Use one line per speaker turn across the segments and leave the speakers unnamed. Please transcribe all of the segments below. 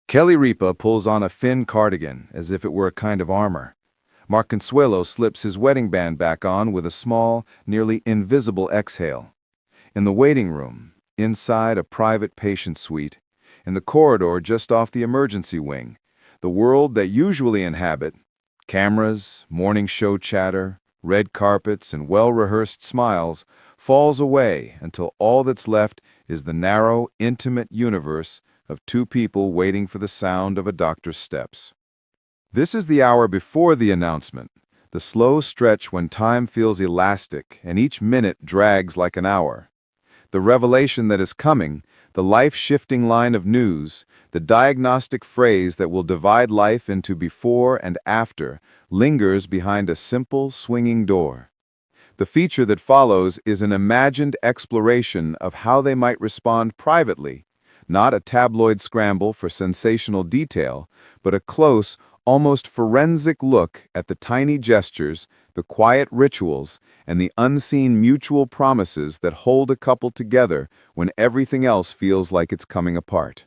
Kelly Ripa pulls on a thin cardigan as if it were a kind of armor. Consuelos slips his wedding band back on with a small, nearly invisible exhale. In the waiting room, inside a private patient suite, in the corridor just off the emergency wing, the world that usually inhabit, cameras, morning show chatter, red carpets, and well-rehearsed smiles, falls away until all that's left is the narrow, intimate universe of two people waiting for the sound of a doctor's steps. This is the hour before the announcement, the slow stretch when time feels elastic and each minute drags like an hour. The revelation that is coming, the life-shifting line of news, the diagnostic phrase that will divide life into before and after, lingers behind a simple, swinging door. The feature that follows is an imagined exploration of how they might respond privately, not a tabloid scramble for sensational detail, but a close, almost forensic look at the tiny gestures, the quiet rituals, and the unseen mutual promises that hold a couple together when everything else feels like it's coming apart.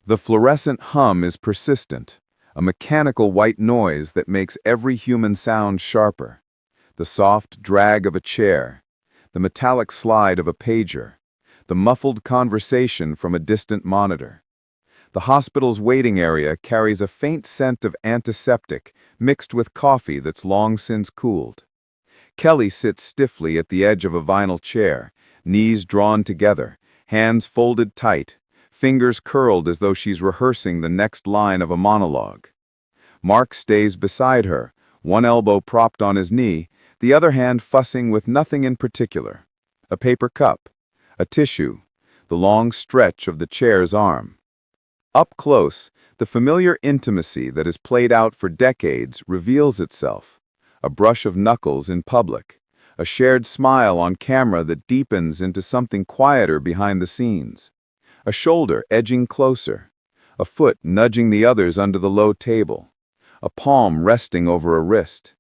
The fluorescent hum is persistent, a mechanical white noise that makes every human sound sharper. The soft drag of a chair, the metallic slide of a pager, the muffled conversation from a distant monitor. The hospital's waiting area carries a faint scent of antiseptic mixed with coffee that's long since cooled. Kelly sits stiffly at the edge of a vinyl chair, knees drawn together, hands folded tight, fingers curled as though she's rehearsing the next line of a monologue. Mark stays beside her, one elbow propped on his knee, the other hand fussing with nothing in particular. A paper cup, a tissue, the long stretch of the chair's arm. Up close, the familiar intimacy that has played out for decades reveals itself. A brush of knuckles in public, a shared smile on camera that deepens into something quieter behind the scenes. A shoulder edging closer, a foot nudging the others under the low table, a palm resting over a wrist.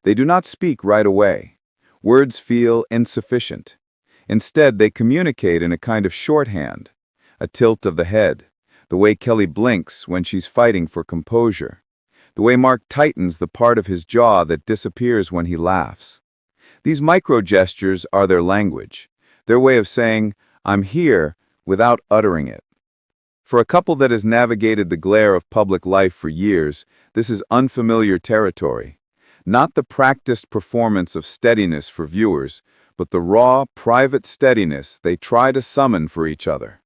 They do not speak right away. Words feel insufficient. Instead, they communicate in a kind of shorthand, a tilt of the head, the way Kelly blinks when she's fighting for composure, the way Mark tightens the part of his jaw that disappears when he laughs. These micro-gestures are their language, their way of saying, "I'm here," without uttering it. For a couple that has navigated the glare of public life for years, this is unfamiliar territory. Not the practiced performance of steadiness for viewers, but the raw, private steadiness they try to summon for each other.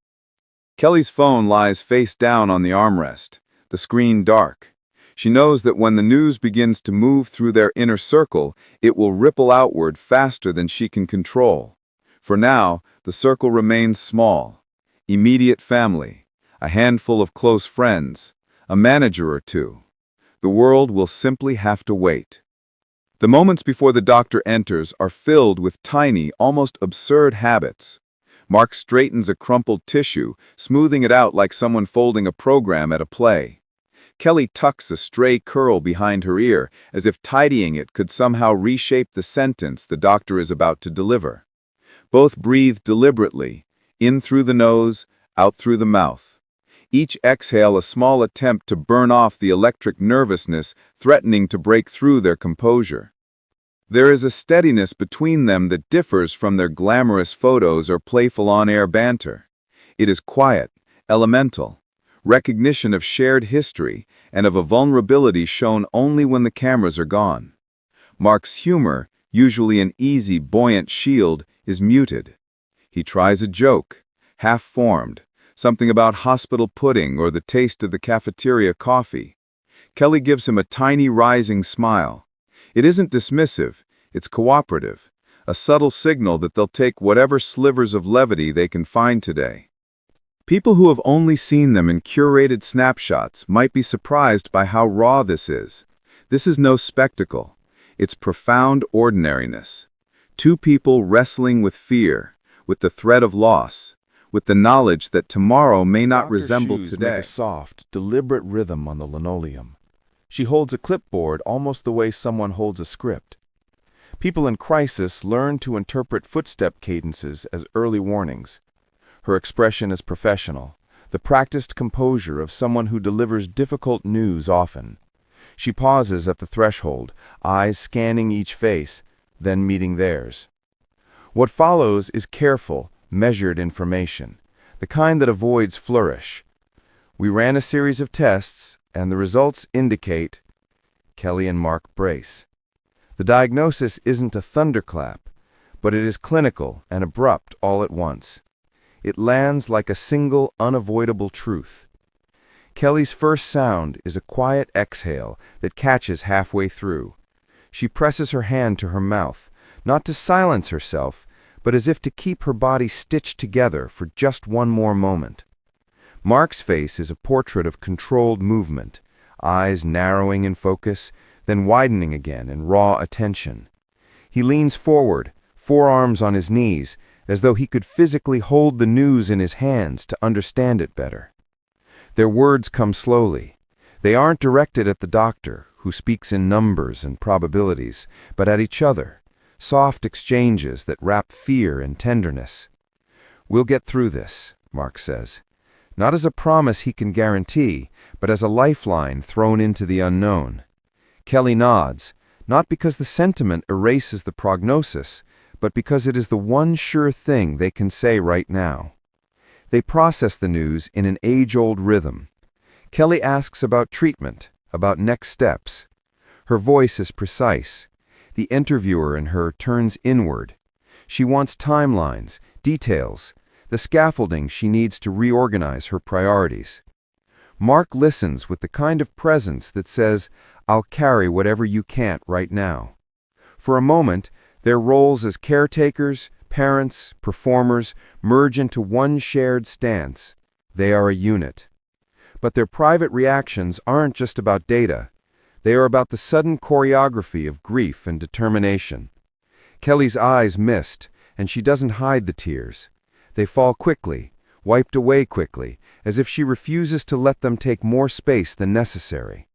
Kelly's phone lies face down on the armrest, the screen dark. She knows that when the news begins to move through their inner circle, it will ripple outward faster than she can control. For now, the circle remains small. Immediate family, a handful of close friends, a manager or two. The world will simply have to wait. The moments before the doctor enters are filled with tiny, almost absurd habits. Mark straightens a crumpled tissue, smoothing it out like someone folding a program at a play. Kelly tucks a stray curl behind her ear, as if tidying it could somehow reshape the sentence the doctor is about to deliver. Both breathe deliberately, in through the nose, out through the mouth. Each exhale a small attempt to burn off the electric nervousness threatening to break through their composure. There is a steadiness between them that differs from their glamorous photos or playful on-air banter. It is quiet, elemental, recognition of shared history and of a vulnerability shown only when the cameras are gone. Mark's humor, usually an easy, buoyant shield, is muted. He tries a joke, half-formed, something about hospital pudding or the taste of the cafeteria coffee. Kelly gives him a tiny rising smile. It isn't dismissive, it's cooperative, a subtle signal that they'll take whatever slivers of levity they can find today. People who have only seen them in curated snapshots might be surprised by how raw this is. This is no spectacle. It's profound ordinariness. Two people wrestling with fear, with the threat of loss, with the knowledge that tomorrow may not resemble today.
Make a soft, deliberate rhythm on the linoleum. She holds a clipboard almost the way someone holds a script. People in crisis learn to interpret footstep cadences as early warnings. Her expression is professional, the practiced composure of someone who delivers difficult news often. She pauses at the threshold, eyes scanning each face, then meeting theirs. What follows is careful, measured information, the kind that avoids flourish. We ran a series of tests, and the results indicate. Kelly and Mark brace. The diagnosis isn't a thunderclap, but it is clinical and abrupt all at once. It lands like a single, unavoidable truth. Kelly's first sound is a quiet exhale that catches halfway through. She presses her hand to her mouth, not to silence herself, but as if to keep her body stitched together for just one more moment. Mark's face is a portrait of controlled movement, eyes narrowing in focus, then widening again in raw attention. He leans forward, forearms on his knees, as though he could physically hold the news in his hands to understand it better. Their words come slowly. They aren't directed at the doctor, who speaks in numbers and probabilities, but at each other, soft exchanges that wrap fear and tenderness. "We'll get through this," Mark says. Not as a promise he can guarantee, but as a lifeline thrown into the unknown. Kelly nods, not because the sentiment erases the prognosis, but because it is the one sure thing they can say right now. They process the news in an age-old rhythm. Kelly asks about treatment, about next steps. Her voice is precise. The interviewer in her turns inward. She wants timelines, details, the scaffolding she needs to reorganize her priorities. Mark listens with the kind of presence that says, "I'll carry whatever you can't right now." For a moment, their roles as caretakers, parents, performers merge into one shared stance. They are a unit. But their private reactions aren't just about data. They are about the sudden choreography of grief and determination. Kelly's eyes mist, and she doesn't hide the tears. They fall quickly, wiped away quickly, as if she refuses to let them take more space than necessary.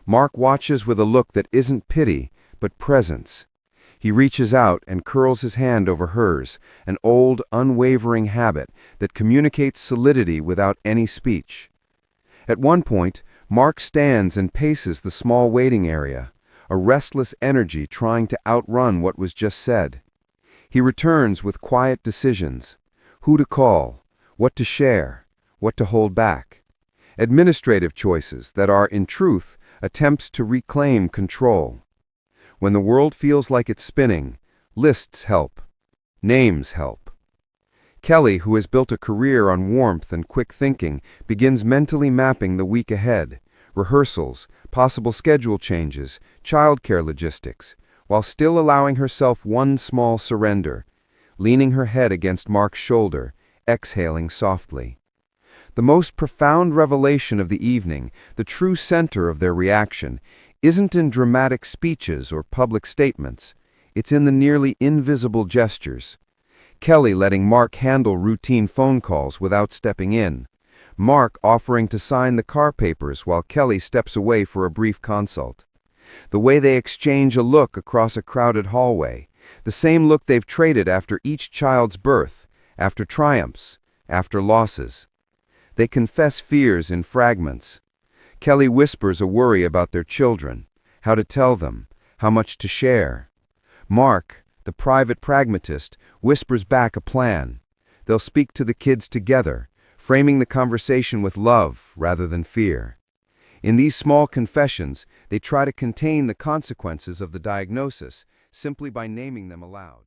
Mark watches with a look that isn't pity, but presence. He reaches out and curls his hand over hers, an old, unwavering habit that communicates solidity without any speech. At one point, Mark stands and paces the small waiting area, a restless energy trying to outrun what was just said. He returns with quiet decisions: who to call, what to share, what to hold back. Administrative choices that are, in truth, attempts to reclaim control. When the world feels like it's spinning, lists help. Names help. Kelly, who has built a career on warmth and quick thinking, begins mentally mapping the week ahead, rehearsals, possible schedule changes, childcare logistics, while still allowing herself one small surrender, leaning her head against Mark's shoulder, exhaling softly. The most profound revelation of the evening, the true center of their reaction, isn't in dramatic speeches or public statements. It's in the nearly invisible gestures. Kelly letting Mark handle routine phone calls without stepping in. Mark offering to sign the car papers while Kelly steps away for a brief consult. The way they exchange a look across a crowded hallway, the same look they've traded after each child's birth, after triumphs, after losses. They confess fears in fragments. Kelly whispers a worry about their children, how to tell them, how much to share. Mark, the private pragmatist, whispers back a plan. They'll speak to the kids together, framing the conversation with love rather than fear. In these small confessions, they try to contain the consequences of the diagnosis simply by naming them aloud.